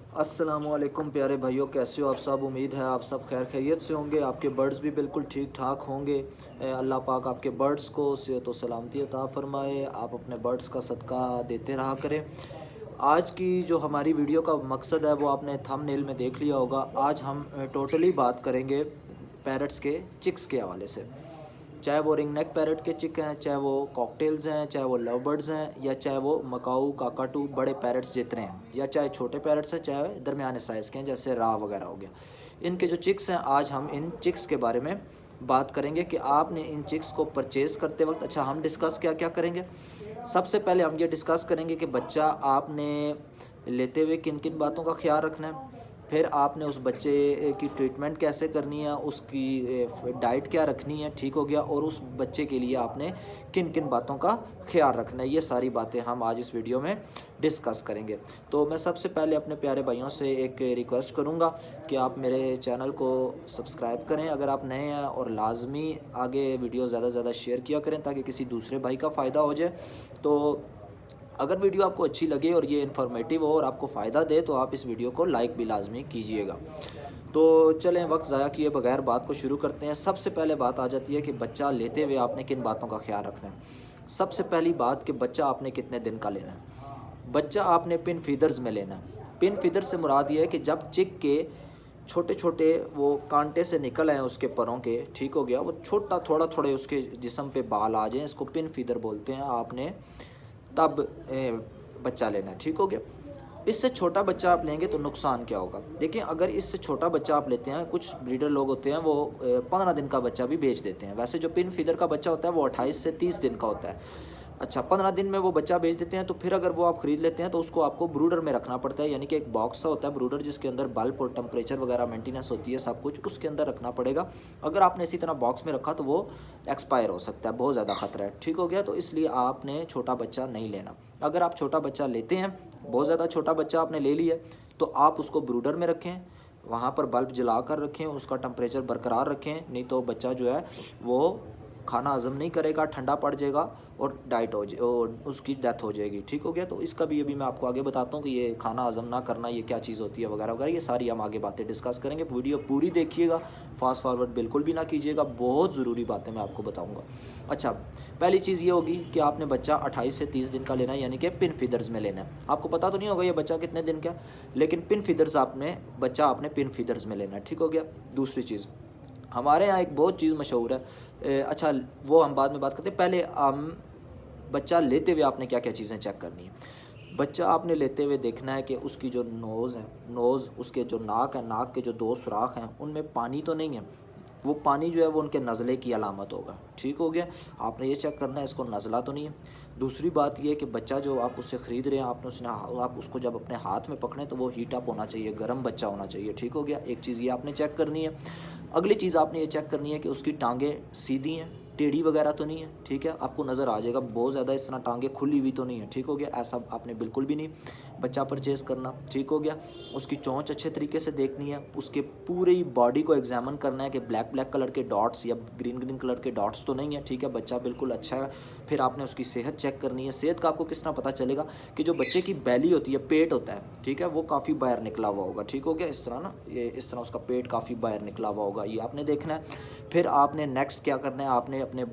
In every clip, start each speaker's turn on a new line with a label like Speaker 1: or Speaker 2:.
Speaker 1: अस्सलामुअलैकुम प्यारे भाइयों, कैसे हो आप सब। उम्मीद है आप सब खैर खैरियत से होंगे। आपके बर्ड्स भी बिल्कुल ठीक ठाक होंगे। अल्लाह पाक आपके बर्ड्स को सेहत व सलामती अता फ़रमाए। आप अपने बर्ड्स का सदका देते रहा करें। आज की जो हमारी वीडियो का मकसद है वो आपने थंबनेल में देख लिया होगा। आज हम टोटली बात करेंगे पैरट्स के चिक्स के हवाले से। चाहे वो रिंग नेक पैरट के चिक हैं, चाहे वो कॉकटेल्स हैं, चाहे वो लव बर्ड्स हैं, या चाहे वो मकाऊ काकाटू बड़े पैरट्स जितने हैं, या चाहे छोटे पैरट्स हैं, चाहे दरमियाने साइज़ के हैं जैसे रा वगैरह हो गया। इनके जो चिक्स हैं, आज हम इन चिक्स के बारे में बात करेंगे कि आपने इन चिक्स को परचेज़ करते वक्त, अच्छा हम डिस्कस क्या क्या करेंगे। सबसे पहले हम ये डिस्कस करेंगे कि बच्चा आपने लेते हुए किन किन बातों का ख्याल रखना है। फिर आपने उस बच्चे की ट्रीटमेंट कैसे करनी है, उसकी डाइट क्या रखनी है, ठीक हो गया। और उस बच्चे के लिए आपने किन किन बातों का ख्याल रखना है, ये सारी बातें हम आज इस वीडियो में डिस्कस करेंगे। तो मैं सबसे पहले अपने प्यारे भाइयों से एक रिक्वेस्ट करूंगा कि आप मेरे चैनल को सब्सक्राइब करें अगर आप नए हैं, और लाजमी आगे वीडियो ज़्यादा से ज़्यादा शेयर किया करें ताकि किसी दूसरे भाई का फ़ायदा हो जाए। तो अगर वीडियो आपको अच्छी लगे और ये इन्फॉर्मेटिव हो और आपको फ़ायदा दे तो आप इस वीडियो को लाइक भी लाजमी कीजिएगा। तो चलें वक्त ज़ाया किए बगैर बात को शुरू करते हैं। सबसे पहले बात आ जाती है कि बच्चा लेते हुए आपने किन बातों का ख्याल रखना है। सबसे पहली बात कि बच्चा आपने कितने दिन का लेना है। बच्चा आपने पिन फीदर्स में लेना है। पिन फीदर से मुराद ये है कि जब चिक के छोटे छोटे वो कांटे से निकल आए उसके परों के, ठीक हो गया, वो छोटा थोड़ा थोड़े उसके जिस्म पे बाल आ जाएँ, इसको पिन फीदर बोलते हैं। आपने तब बच्चा लेना है, ठीक हो गया। इससे छोटा बच्चा आप लेंगे तो नुकसान क्या होगा। देखिए, अगर इससे छोटा बच्चा आप लेते हैं, कुछ ब्रीडर लोग होते हैं वो 15 दिन का बच्चा भी बेच देते हैं। वैसे जो पिन फीदर का बच्चा होता है वो 28 से 30 दिन का होता है। अच्छा, 15 दिन में वो बच्चा बेच देते हैं। तो फिर अगर वो आप ख़रीद लेते हैं तो उसको आपको ब्रूडर में रखना पड़ता है, यानी कि एक बॉक्स सा होता है ब्रूडर जिसके अंदर बल्ब और टेम्परेचर वगैरह मेंटेनेंस होती है, सब कुछ उसके अंदर रखना पड़ेगा। अगर आपने इसी तरह बॉक्स में रखा तो वो एक्सपायर हो सकता है, बहुत ज़्यादा ख़तरा है, ठीक हो गया। तो इसलिए आपने छोटा बच्चा नहीं लेना। अगर आप छोटा बच्चा लेते हैं, बहुत ज़्यादा छोटा बच्चा आपने ले लिया, तो आप उसको ब्रूडर में रखें, वहाँ पर बल्ब जला कर रखें, उसका टेम्परेचर बरकरार रखें। नहीं तो बच्चा जो है वो खाना हज़म नहीं करेगा, ठंडा पड़ जाएगा और डाइट हो जाए और उसकी डेथ हो जाएगी, ठीक हो गया। तो इसका भी अभी मैं आपको आगे बताता हूँ कि ये खाना हज़म ना करना ये क्या चीज़ होती है वगैरह वगैरह, ये सारी हम आगे बातें डिस्कस करेंगे। वीडियो पूरी देखिएगा, फास्ट फॉरवर्ड बिल्कुल भी ना कीजिएगा, बहुत ज़रूरी बातें मैं आपको बताऊँगा। अच्छा, पहली चीज़ ये होगी कि आपने बच्चा 28 से 30 दिन का लेना है, यानी कि पिन फीदर्स में लेना है। आपको पता तो नहीं होगा ये बच्चा कितने दिन का है, लेकिन पिन फीदर्स बच्चा आपने पिन फीदर्स में लेना है, ठीक हो गया। दूसरी चीज़, हमारे यहाँ एक बहुत चीज़ मशहूर है, अच्छा वो हम बाद में बात करते हैं। पहले हम बच्चा लेते हुए आपने क्या क्या चीज़ें चेक करनी है। बच्चा आपने लेते हुए देखना है कि उसकी जो नोज़ है, नोज़, उसके जो नाक है, नाक के जो दो सुराख हैं उनमें पानी तो नहीं है। वो पानी जो है वो उनके नज़ले की अलामत होगा, ठीक हो गया। आपने ये चेक करना है इसको नज़ला तो नहीं है। दूसरी बात ये है कि बच्चा जो आप उससे ख़रीद रहे हैं, आपने उसने आप उसको जब अपने हाथ में पकड़ें तो वो हीट अप होना चाहिए, गर्म बच्चा होना चाहिए, ठीक हो गया। एक चीज़ ये आपने चेक करनी है। अगली चीज़ आपने ये चेक करनी है कि उसकी टांगें सीधी हैं, टेढ़ी वगैरह तो नहीं है, ठीक है। आपको नज़र आ जाएगा बहुत ज़्यादा इस तरह टांगें खुली हुई तो नहीं है, ठीक हो गया। ऐसा आपने बिल्कुल भी नहीं बच्चा परचेज़ करना, ठीक हो गया। उसकी चोंच अच्छे तरीके से देखनी है, उसके पूरी बॉडी को एग्जामिन करना है कि ब्लैक ब्लैक कलर के डॉट्स या ग्रीन ग्रीन कलर के डॉट्स तो नहीं है, ठीक है। बच्चा बिल्कुल अच्छा है। फिर आपने उसकी सेहत चेक करनी है। सेहत का आपको किस तरह पता चलेगा कि जो बच्चे की बैली होती है, पेट होता है, ठीक है, वो काफ़ी बाहर निकला हुआ होगा, ठीक हो गया। इस तरह ना, ये इस तरह उसका पेट काफ़ी बाहर निकला हुआ होगा, ये आपने देखना है। फिर आपने नेक्स्ट क्या करना है, आपने अपने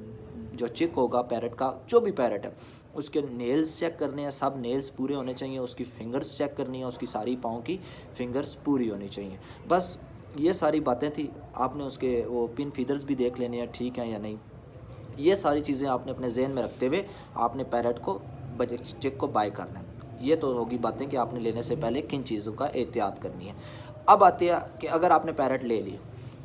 Speaker 1: जो चिक होगा पैरट का, जो भी पैरट है, उसके नेल्स चेक करने हैं, सब नेल्स पूरे होने चाहिए। उसकी फिंगर्स चेक करनी है, उसकी सारी पाँव की फिंगर्स पूरी होनी चाहिए। बस ये सारी बातें थी। आपने उसके वो पिन फीदर्स भी देख लेने हैं, ठीक है या नहीं। ये सारी चीज़ें आपने अपने जहन में रखते हुए आपने पैरट को चिक को बाय करना है। ये तो होगी बातें कि आपने लेने से पहले किन चीज़ों का एहतियात करनी है। अब आते हैं कि अगर आपने पैरट ले लिया,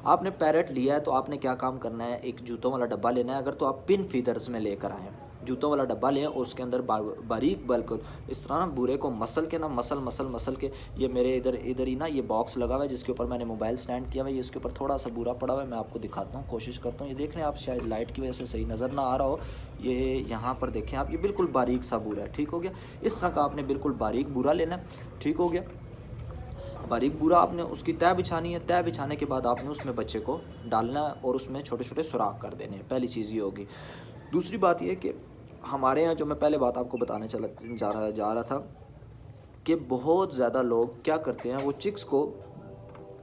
Speaker 1: आपने पैरट लिया है तो आपने क्या काम करना है, एक जूतों वाला डब्बा लेना है। अगर तो आप पिन फीदर्स में लेकर आए हैं, जूतों वाला डब्बा लें और उसके अंदर बारीक बिल्कुल इस तरह ना बूरे को मसल के ना, मसल के, ये मेरे इधर इधर ही ना ये बॉक्स लगा हुआ है जिसके ऊपर मैंने मोबाइल स्टैंड किया हुआ है। ये इसके ऊपर थोड़ा सा बूरा पड़ा हुआ है, मैं आपको दिखाता हूँ, कोशिश करता हूँ। ये देख लें आप, शायद लाइट की वजह से सही नज़र ना आ रहा हो। ये यहाँ पर देखें आप, ये बिल्कुल बारीक सा बूरा है, ठीक हो गया। इस तरह का आपने बिल्कुल बारीक बूरा लेना है, ठीक हो गया। बारीक बूरा आपने उसकी तह बिछानी है। तह बिछाने के बाद आपने उसमें बच्चे को डालना है और उसमें छोटे छोटे सुराख कर देने हैं। पहली चीज़ ये होगी। दूसरी बात ये है कि हमारे यहाँ जो मैं पहले बात आपको बताने जा रहा था कि बहुत ज़्यादा लोग क्या करते हैं, वो चिक्स को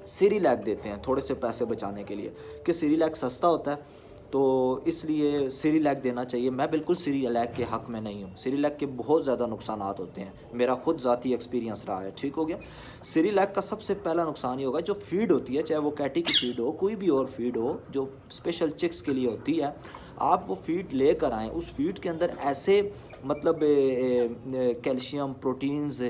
Speaker 1: सीरीलैक देते हैं थोड़े से पैसे बचाने के लिए, कि सीरीलैक सस्ता होता है तो इसलिए सीरीलैक देना चाहिए। मैं बिल्कुल सीरीलैक के हक़ में नहीं हूँ। सीरीलैक के बहुत ज़्यादा नुकसानात होते हैं, मेरा खुद ज़ाती एक्सपीरियंस रहा है। ठीक हो गया। सीरीलैक का सबसे पहला नुकसान ये होगा, जो फीड होती है, चाहे वो कैटी की फीड हो, कोई भी और फीड हो जो स्पेशल चिक्स के लिए होती है, आप वो फीड लेकर आएँ। उस फीड के अंदर ऐसे मतलब कैल्शियम, प्रोटीन्स,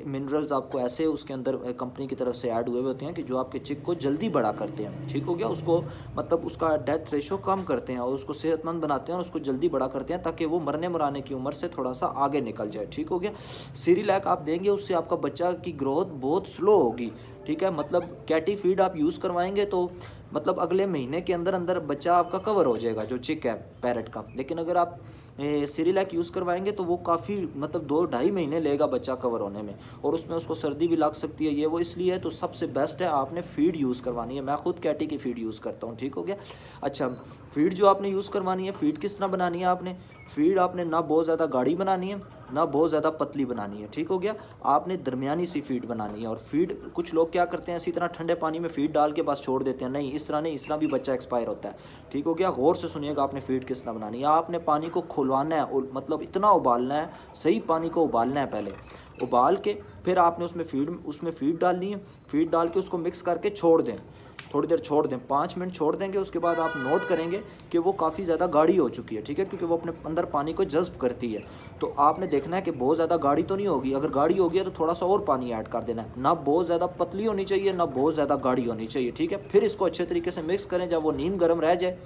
Speaker 1: मिनरल्स आपको ऐसे उसके अंदर कंपनी की तरफ से ऐड हुए होते हैं कि जो आपके चिक को जल्दी बड़ा करते हैं। ठीक हो गया। उसको मतलब उसका डेथ रेशो कम करते हैं और उसको सेहतमंद बनाते हैं और उसको जल्दी बड़ा करते हैं, ताकि वो मरने मराने की उम्र से थोड़ा सा आगे निकल जाए। ठीक हो गया। सीरीलैक आप देंगे, उससे आपका बच्चा की ग्रोथ बहुत स्लो होगी। ठीक है। मतलब कैटी फीड आप यूज़ करवाएंगे तो मतलब अगले महीने के अंदर अंदर बच्चा आपका कवर हो जाएगा, जो चिक है पैरट का। लेकिन अगर आप सीरीलैक यूज़ करवाएंगे तो वो काफ़ी मतलब 2-2.5 महीने लेगा बच्चा कवर होने में, और उसमें उसको सर्दी भी लग सकती है, ये वो। इसलिए तो सबसे बेस्ट है आपने फ़ीड यूज़ करवानी है। मैं खुद कैटी की फ़ीड यूज़ करता हूँ। ठीक हो गया। अच्छा, फ़ीड जो आपने यूज़ करवानी है, फ़ीड किस तरह बनानी है आपने, फ़ीड आपने ना बहुत ज़्यादा गाढ़ी बनानी है, ना बहुत ज़्यादा पतली बनानी है। ठीक हो गया। आपने दरमियानी सी फ़ीड बनानी है। और फ़ीड कुछ लोग क्या करते हैं, इसी तरह ठंडे पानी में फ़ीड डाल के बस छोड़ देते हैं। नहीं, इस तरह नहीं, इस तरह भी बच्चा एक्सपायर होता है। ठीक हो गया। गौर से सुनिएगा, आपने फ़ीड किस तरह बनानी है। आपने पानी को खुलवाना है, मतलब इतना उबालना है, सही पानी को उबालना है। पहले उबाल के फिर आपने उसमें फ़ीड डालनी है। फ़ीड डाल के उसको मिक्स करके छोड़ दें, थोड़ी देर छोड़ दें, 5 मिनट छोड़ देंगे। उसके बाद आप नोट करेंगे कि वो काफ़ी ज़्यादा गाढ़ी हो चुकी है। ठीक है। क्योंकि वो अपने अंदर पानी को जज़्ब करती है। तो आपने देखना है कि बहुत ज़्यादा गाढ़ी तो नहीं होगी। अगर गाढ़ी होगी है तो थोड़ा सा और पानी ऐड कर देना है। ना बहुत ज़्यादा पतली होनी चाहिए, ना बहुत ज़्यादा गाढ़ी होनी चाहिए। ठीक है। फिर इसको अच्छे तरीके से मिक्स करें। जब वो नीम गर्म रह जाए,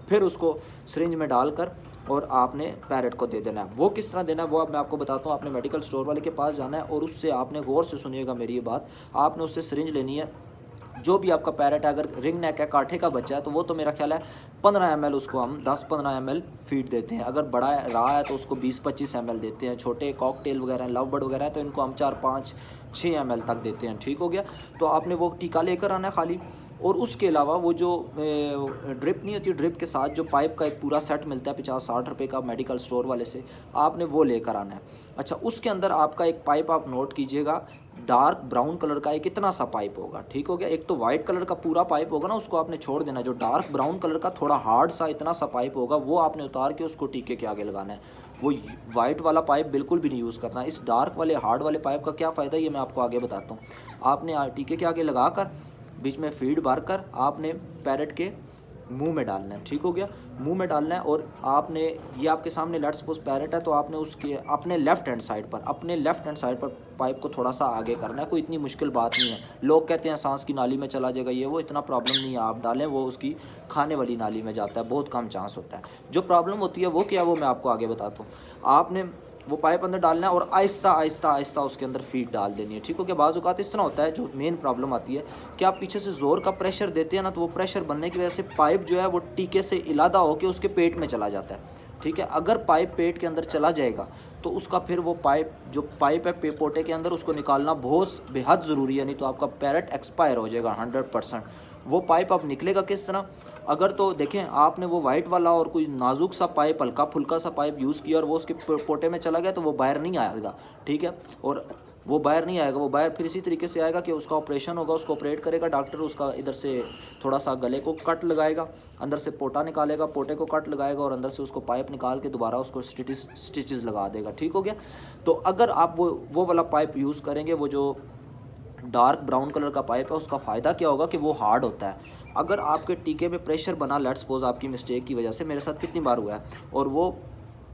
Speaker 1: फिर उसको सिरिंज में डालकर और आपने पैरेट को दे देना है। वो किस तरह देना है वो अब मैं आपको बताता हूँ। आपने मेडिकल स्टोर वाले के पास जाना है और उससे आपने गौर से सुनिएगा मेरी ये बात, आपने उससे सिरिंज लेनी है। जो भी आपका पैरेट है, अगर रिंग नेक है, काठे का बच्चा है, तो वो तो मेरा ख्याल है 15 ml उसको हम 10-15 ml फीड देते हैं। अगर बड़ा रहा है तो उसको 20-25 ml देते हैं। छोटे कॉकटेल वगैरह, लव बर्ड वगैरह है तो इनको हम 4-5-6 ml तक देते हैं। ठीक हो गया। तो आपने वो टीका लेकर आना है खाली। और उसके अलावा वो जो ड्रिप नहीं होती, ड्रिप के साथ जो पाइप का एक पूरा सेट मिलता है 50-60 रुपये का मेडिकल स्टोर वाले से, आपने वो लेकर आना है। अच्छा, उसके अंदर आपका एक पाइप आप नोट कीजिएगा, डार्क ब्राउन कलर का एक इतना सा पाइप होगा। ठीक हो गया। एक तो वाइट कलर का पूरा पाइप होगा ना, उसको आपने छोड़ देना। जो डार्क ब्राउन कलर का थोड़ा हार्ड सा इतना सा पाइप होगा, वो आपने उतार के उसको टीके के आगे लगाना है। वो वाइट वाला पाइप बिल्कुल भी नहीं यूज़ करना। इस डार्क वाले हार्ड वाले पाइप का क्या फ़ायदा, ये मैं आपको आगे बताता हूँ। आपने टीके के आगे लगा कर बीच में फीड भर कर आपने पैरेट के मुंह में डालना है। ठीक हो गया। मुंह में डालना है। और आपने ये आपके सामने लेट्स सपोज पैरेट है, तो आपने उसके अपने लेफ़्ट हैंड साइड पर पाइप को थोड़ा सा आगे करना है। कोई इतनी मुश्किल बात नहीं है। लोग कहते हैं सांस की नाली में चला जाएगा, ये वो, इतना प्रॉब्लम नहीं है। आप डालें, वो उसकी खाने वाली नाली में जाता है, बहुत कम चांस होता है। जो प्रॉब्लम होती है वो क्या है, वो मैं आपको आगे बताता हूँ। आपने वो पाइप अंदर डालना है और आहिस्ता आहिस्ता आहिस्ता उसके अंदर फीड डाल देनी है। ठीक हो गया। बाज़ औक़ात इस तरह होता है, जो मेन प्रॉब्लम आती है कि आप पीछे से ज़ोर का प्रेशर देते हैं ना, तो वो प्रेशर बनने की वजह से पाइप जो है वो टीके से इलादा होकर उसके पेट में चला जाता है। ठीक है। अगर पाइप पेट के अंदर चला जाएगा तो उसका फिर वो पाइप है पोटे के अंदर, उसको निकालना बहुत बेहद ज़रूरी है, नहीं तो आपका पैरेट एक्सपायर हो जाएगा 100%। वो पाइप अब निकलेगा किस तरह, अगर तो देखें आपने वो वाइट वाला और कोई नाजुक सा पाइप, हल्का फुल्का सा पाइप यूज़ किया और वो उसके पोटे में चला गया, तो वो बाहर नहीं आएगा। ठीक है। और वो बाहर नहीं आएगा, वो बाहर फिर इसी तरीके से आएगा कि उसका ऑपरेशन होगा, उसको ऑपरेट करेगा डॉक्टर, उसका इधर से थोड़ा सा गले को कट लगाएगा, अंदर से पोटा निकालेगा, पोटे को कट लगाएगा और अंदर से उसको पाइप निकाल के दोबारा उसको स्टिचेस लगा देगा। ठीक हो गया। तो अगर आप वो वाला पाइप यूज़ करेंगे, वो जो डार्क ब्राउन कलर का पाइप है, उसका फ़ायदा क्या होगा कि वो हार्ड होता है। अगर आपके टीके में प्रेशर बना, लेट्स सपोज आपकी मिस्टेक की वजह से, मेरे साथ कितनी बार हुआ है, और वो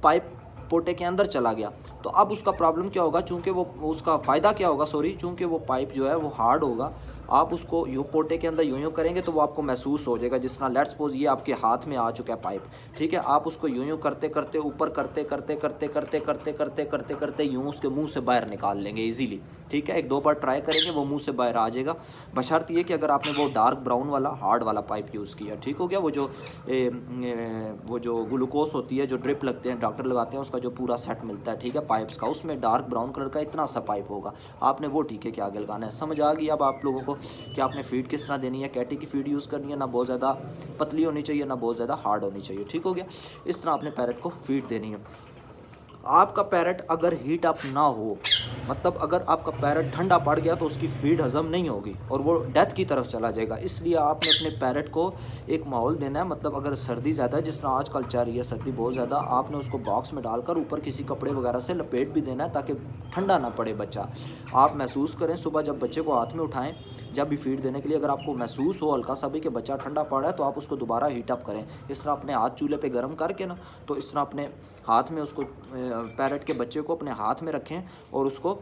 Speaker 1: पाइप पोटे के अंदर चला गया, तो अब उसका प्रॉब्लम क्या होगा, चूँकि वो उसका फ़ायदा क्या होगा, चूँकि वो पाइप जो है वो हार्ड होगा, आप उसको यूँ पोटे के अंदर यूँ करेंगे तो वो आपको महसूस हो जाएगा। जिस तरह लेट्स सपोज ये आपके हाथ में आ चुका है पाइप। ठीक है। आप उसको यूँ करते करते ऊपर करते यूँ उसके मुंह से बाहर निकाल लेंगे ईजीली। ठीक है। 1-2 बार ट्राई करेंगे, वो मुंह से बाहर आ जाएगा, बशर्ते ये कि अगर आपने वो डार्क ब्राउन वाला हार्ड वाला पाइप यूज़ किया। ठीक हो गया। वो जो ग्लूकोज होती है, जो ड्रिप लगते हैं, डॉक्टर लगाते हैं, उसका जो पूरा सेट मिलता है, ठीक है, पाइप्स का, उसमें डार्क ब्राउन कलर का इतना सा पाइप होगा, आपने वो टीके के आगे लगाना है। समझ आ गई अब आप लोगों को कि आपने फीड किस तरह देनी है। कैटी की फीड यूज़ करनी है, ना बहुत ज़्यादा पतली होनी चाहिए, ना बहुत ज़्यादा हार्ड होनी चाहिए। ठीक हो गया। इस तरह आपने पैरेट को फीड देनी है। आपका पैरेट अगर हीट अप ना हो, मतलब अगर आपका पैरेट ठंडा पड़ गया तो उसकी फीड हज़म नहीं होगी और वो डेथ की तरफ चला जाएगा। इसलिए आपने अपने पैरेट को एक माहौल देना है, मतलब अगर सर्दी ज़्यादा है, जिस तरह आजकल चल रही है सर्दी बहुत ज़्यादा, आपने उसको बॉक्स में डालकर ऊपर किसी कपड़े वगैरह से लपेट भी देना है ताकि ठंडा ना पड़े बच्चा। आप महसूस करें सुबह जब बच्चे को हाथ में उठाएं, जब भी फीड देने के लिए, अगर आपको महसूस हो हल्का सा भी कि बच्चा ठंडा पड़ रहा है, तो आप उसको दोबारा हीट अप करें। इस तरह अपने हाथ चूल्हे पे गर्म करके ना, तो इस तरह अपने हाथ में उसको पैरेट के बच्चे को अपने हाथ में रखें और उसको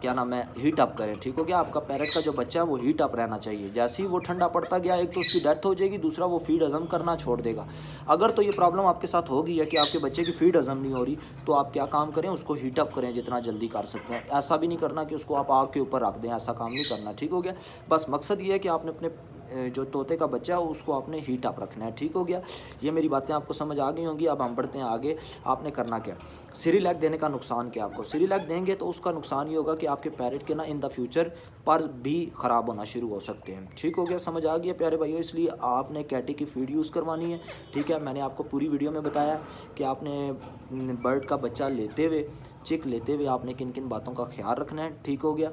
Speaker 1: क्या नाम है हीट अप करें। ठीक हो गया। आपका पैरेट का जो बच्चा है वो हीट अप रहना चाहिए। जैसे ही वो ठंडा पड़ता गया, एक तो उसकी डेथ हो जाएगी, दूसरा वो फीड हज़म करना छोड़ देगा। अगर तो ये प्रॉब्लम आपके साथ होगी है कि आपके बच्चे की फीड हज़म नहीं हो रही, तो आप क्या काम करें, उसको हीट अप करें जितना जल्दी कर सकते हैं। ऐसा भी नहीं करना कि उसको आप आग के ऊपर रख दें, ऐसा काम नहीं करना। ठीक हो गया। बस मकसद ये है कि आपने अपने जो तोते का बच्चा है उसको आपने हीट अप रखना है। ठीक हो गया। ये मेरी बातें आपको समझ आ गई होंगी। अब हम बढ़ते हैं आगे। आपने करना क्या, सिरिलैक देने का नुकसान क्या आपको। सिरिलैक देंगे तो उसका नुकसान ये होगा कि आपके पैरेट के ना इन द फ्यूचर पर भी ख़राब होना शुरू हो सकते हैं। ठीक हो गया, समझ आ गया प्यारे भाइयों। इसलिए आपने कैटी की फीड यूज़ करवानी है। ठीक है, मैंने आपको पूरी वीडियो में बताया कि आपने बर्ड का बच्चा लेते हुए, चिक लेते हुए आपने किन किन बातों का ख्याल रखना है। ठीक हो गया।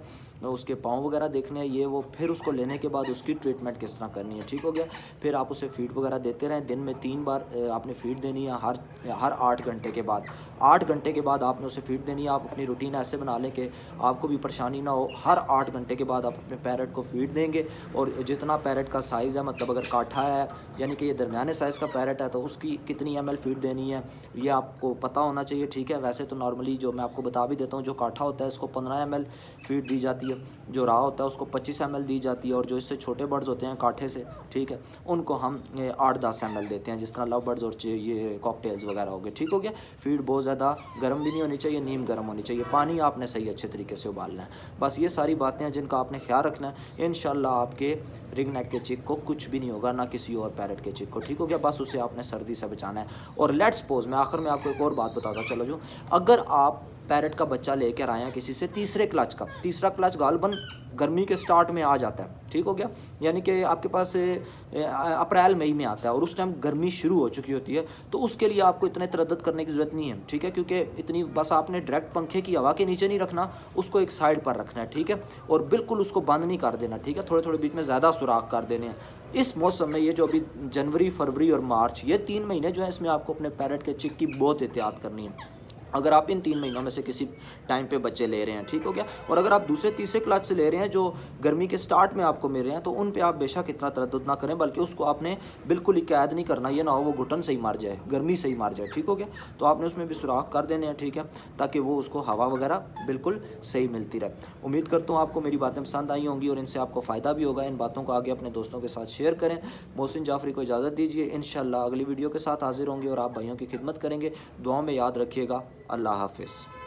Speaker 1: उसके पाँव वगैरह देखने हैं ये वो, फिर उसको लेने के बाद उसकी ट्रीटमेंट किस तरह करनी है। ठीक हो गया। फिर आप उसे फीड वगैरह देते रहें। दिन में 3 बार आपने फीड देनी है, हर 8 घंटे के बाद। 8 घंटे के बाद आपने उसे फीड देनी है। आप अपनी रूटीन ऐसे बना लें कि आपको भी परेशानी ना हो। हर 8 घंटे के बाद आप अपने पैरेट को फीड देंगे। और जितना पैरेट का साइज़ है, मतलब अगर काठा है यानी कि ये दरमियाने साइज़ का पैरेट है, तो उसकी कितनी ml फीड देनी है ये आपको पता होना चाहिए। ठीक है। वैसे तो नॉर्मली जो मैं आपको बता भी देता हूँ, जो काठा होता है इसको 15 ml फीड दी जाती है, जो रहा होता है उसको 25 ml दी जाती है, और जो इससे छोटे बर्ड्स होते हैं काठे से, ठीक है, उनको हम 8-10 ml देते हैं, जिस तरह लव बर्ड्स और ये कॉकटेल्स वगैरह हो गए। ठीक हो गया। फीड बहुत ज़्यादा गर्म भी नहीं होनी चाहिए, नीम गर्म होनी चाहिए। पानी आपने सही अच्छे तरीके से उबालना है। बस ये सारी बातें हैं जिनका आपने ख्याल रखना है। इंशाल्लाह आपके रिंग नेक के चिक को कुछ भी नहीं होगा, ना किसी और पैरेट के चिक को। ठीक हो गया। बस उसे आपने सर्दी से बचाना है। और लेट्स सपोज, मैं आखिर में आपको एक और बात बताता चलो जो, अगर आप पैरेट का बच्चा लेकर आए हैं किसी से तीसरे क्लच का, तीसरा क्लच गालबन गर्मी के स्टार्ट में आ जाता है। ठीक हो गया। यानी कि आपके पास अप्रैल मई में आता है और उस टाइम गर्मी शुरू हो चुकी होती है, तो उसके लिए आपको इतने तरद्दुत करने की ज़रूरत नहीं है। ठीक है। क्योंकि इतनी बस आपने डायरेक्ट पंखे की हवा के नीचे नहीं रखना, उसको एक साइड पर रखना है। ठीक है। और बिल्कुल उसको बंद नहीं कर देना। ठीक है। थोड़े थोड़े बीच में ज़्यादा सुराख कर देने हैं। इस मौसम में ये जो अभी जनवरी, फरवरी और मार्च, ये 3 महीने जो है, इसमें आपको अपने पैरेट के चिक की बहुत एहतियात करनी है। अगर आप इन 3 महीनों में से किसी टाइम पे बच्चे ले रहे हैं, ठीक हो गया, और अगर आप दूसरे तीसरे क्लच से ले रहे हैं जो गर्मी के स्टार्ट में आपको मिल रहे हैं, तो उन पे आप बेशक इतना तरद्दुद ना करें, बल्कि उसको आपने बिल्कुल ही कैद नहीं करना। ये ना हो वो घुटन से ही मार जाए, गर्मी से ही मार जाए। ठीक हो गया। तो आपने उसमें भी सुराख कर देने हैं। ठीक है। ताकि वो उसको हवा वगैरह बिल्कुल सही मिलती रहे। उम्मीद करता हूँ आपको मेरी बातें पसंद आई होंगी और इनसे आपको फ़ायदा भी होगा। इन बातों को आगे अपने दोस्तों के साथ शेयर करें। मोहसिन जाफरी को इजाज़त दीजिए। इंशाल्लाह अगली वीडियो के साथ हाजिर होंगे और आप भाइयों की खिदमत करेंगे। दुआओं में याद रखिएगा। अल्लाह हाफिज़।